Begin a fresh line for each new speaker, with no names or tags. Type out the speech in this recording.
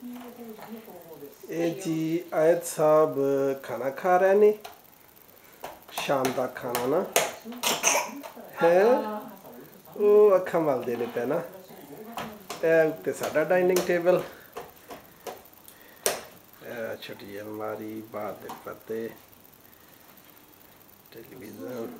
ये जी आयत साहब खाना खा रहे ने शाम का खाना ना है वो अखा मलते ने पे ना उत्ते साडा डाइनिंग टेबल छोटी अलमारी बाहर दे पर्दे टेलीविजन